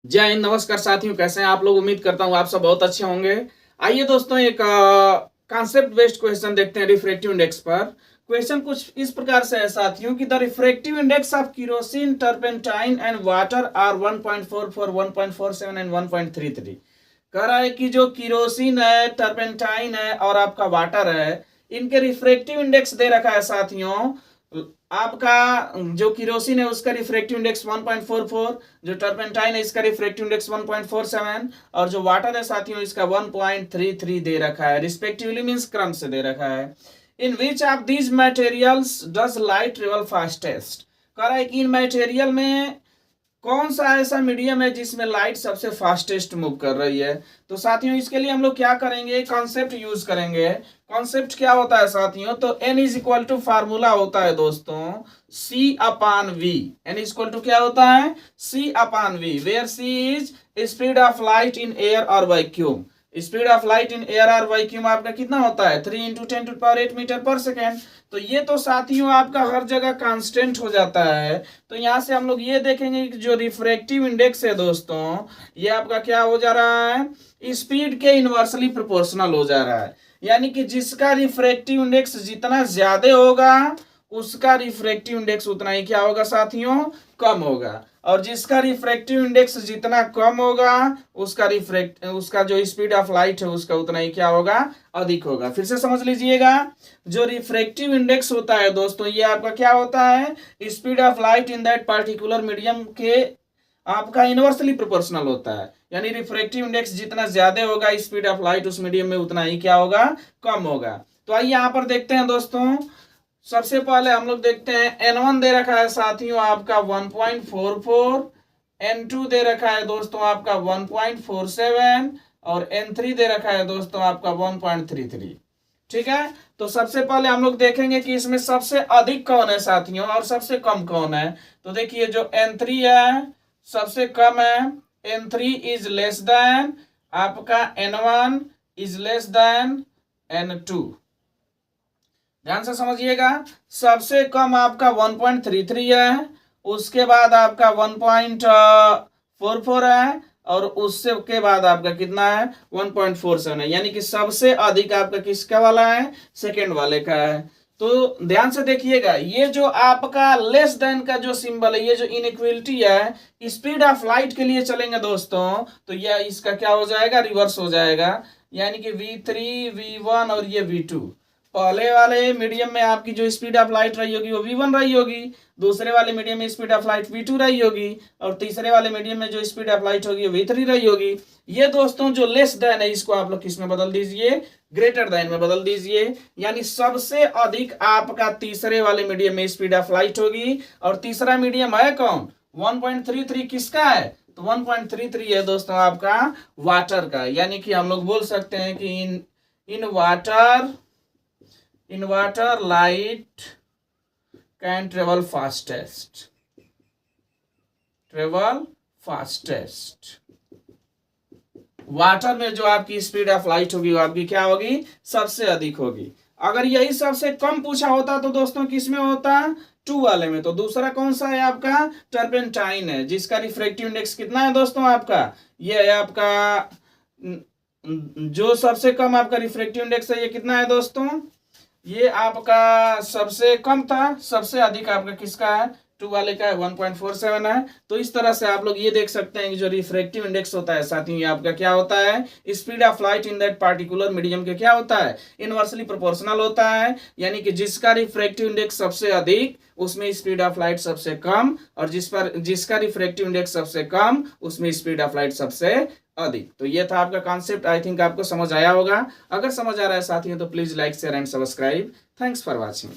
जय हिंद, नमस्कार साथियों। कैसे हैं आप लोग? उम्मीद करता हूँ आप सब बहुत अच्छे होंगे। आइए दोस्तों, एक कॉन्सेप्ट बेस्ड क्वेश्चन देखते हैं रिफ्रैक्टिव इंडेक्स पर। क्वेश्चन कुछ इस प्रकार से है साथियों कि the refractive index of kerosene, turpentine and water are 1.44, 1.47 and 1.33। कह रहा है कि जो केरोसिन है, टर्पेंटाइन है और आपका वाटर है, इनके रिफ्रैक्टिव इंडेक्स दे रखा है साथियों। आपका जो किरोसिन है उसका रिफ्रैक्टिव इंडेक्स 1.44, जो टर्पेंटाइन है इसका रिफ्रैक्टिव इंडेक्स 1.47 और जो वाटर है साथियों इसका 1.33 दे रखा है रिस्पेक्टिवली, मींस क्रम से दे रखा है। In which of these materials does light travel fastest. कह रहा है कि इन मटेरियल में कौन सा ऐसा मीडियम है जिसमें लाइट सबसे फास्टेस्ट मूव कर रही है। तो साथियों इसके लिए हम लोग क्या करेंगे, कॉन्सेप्ट यूज करेंगे। कॉन्सेप्ट क्या होता है साथियों? तो n is equal to formula होता है दोस्तों c upon v। n is equal to क्या होता है? c upon v, where c is speed of light in air और vacuum. Speed of light in air और वैक्यूम आपका कितना होता है? 3 इंटू 10⁸ मीटर पर सेकेंड। तो ये तो साथियों आपका हर जगह कांस्टेंट हो जाता है। तो यहाँ से हम लोग ये देखेंगे कि जो रिफ्रैक्टिव इंडेक्स है दोस्तों, ये आपका क्या हो जा रहा है? स्पीड के इनवर्सली प्रोपोर्शनल हो जा रहा है। यानी कि जिसका रिफ्रैक्टिव इंडेक्स जितना ज्यादा होगा उसका रिफ्रैक्टिव इंडेक्स उतना ही क्या होगा साथियों? कम होगा। और जिसका रिफ्रैक्टिव इंडेक्स जितना कम होगा उसका जो स्पीड ऑफ लाइट है उसका उतना ही क्या होगा? अधिक होगा। फिर से समझ लीजिएगा, जो रिफ्रैक्टिव इंडेक्स होता है दोस्तों ये आपका क्या होता है? Speed of light in that particular medium के आपका इनवर्सली प्रोपोर्शनल होता है। यानी रिफ्रैक्टिव इंडेक्स जितना ज्यादा होगा स्पीड ऑफ लाइट उस मीडियम में उतना ही क्या होगा? कम होगा। तो आइए यहाँ पर देखते हैं दोस्तों। सबसे पहले हम लोग देखते हैं n1 दे रखा है साथियों आपका 1.44, n2 दे रखा है दोस्तों आपका 1.47 और n3 दे रखा है दोस्तों आपका 1.33। ठीक है, तो सबसे पहले हम लोग देखेंगे कि इसमें सबसे अधिक कौन है साथियों और सबसे कम कौन है। तो देखिए जो n3 है सबसे कम है। n3 इज लेस देन आपका n1 is less than n2। ध्यान से समझिएगा, सबसे कम आपका 1.33 है, उसके बाद आपका 1.44 है और उससे के बाद आपका कितना है? 1.47 है। यानी कि सबसे अधिक आपका किसका वाला है? सेकेंड वाले का है। तो ध्यान से देखिएगा, ये जो आपका लेस देन का जो सिंबल है, ये जो इनइक्वलिटी है, स्पीड ऑफ लाइट के लिए चलेंगे दोस्तों तो यह इसका क्या हो जाएगा? रिवर्स हो जाएगा। यानी कि v3 v1 और ये v2। पहले वाले मीडियम में आपकी जो स्पीड ऑफ लाइट रही होगी वो v1 रही होगी, दूसरे वाले मीडियम में स्पीड ऑफ लाइट v2 रही होगी और तीसरे वाले मीडियम में जो स्पीड ऑफ लाइट होगी वो v3 रही होगी। ये दोस्तों जो लेस देन है इसको आप लोग किस में बदल दीजिए? ग्रेटर देन में बदल दीजिए। यानी सबसे अधिक आपका तीसरे वाले मीडियम में स्पीड ऑफ लाइट होगी और तीसरा मीडियम है कौन? 1.33 किसका है? तो 1.33 है दोस्तों आपका वाटर का। यानी कि हम लोग बोल सकते हैं कि इन water light can travel fastest। Water में जो आपकी स्पीड ऑफ लाइट होगी वो आपकी क्या होगी? सबसे अधिक होगी। अगर यही सबसे कम पूछा होता तो दोस्तों किस में होता? 2 वाले में। तो दूसरा कौन सा है आपका? टर्पेंटाइन है, जिसका रिफ्रैक्टिव इंडेक्स कितना है दोस्तों आपका? ये है आपका जो सबसे कम आपका रिफ्रैक्टिव इंडेक्स है, ये कितना है दोस्तों? ये आपका सबसे कम था, सबसे अधिक आपका किसका है? 2 वाले का है, 1.47 है। तो इस तरह से आप लोग ये देख सकते हैं कि जो रिफ्रैक्टिव इंडेक्स होता है साथियों ये आपका क्या होता है? Speed of light in that particular medium के क्या होता है? इनवर्सली प्रोपोर्शनल होता है। यानी कि जिसका रिफ्रैक्टिव इंडेक्स सबसे अधिक उसमें स्पीड ऑफ लाइट सबसे कम, और जिसका रिफ्रैक्टिव इंडेक्स सबसे कम उसमें स्पीड ऑफ लाइट सबसे अधिक। तो ये था आपका कॉन्सेप्ट। आई थिंक आपको समझ आया होगा। अगर समझ आ रहा है साथियों तो please like share and subscribe. Thanks for watching.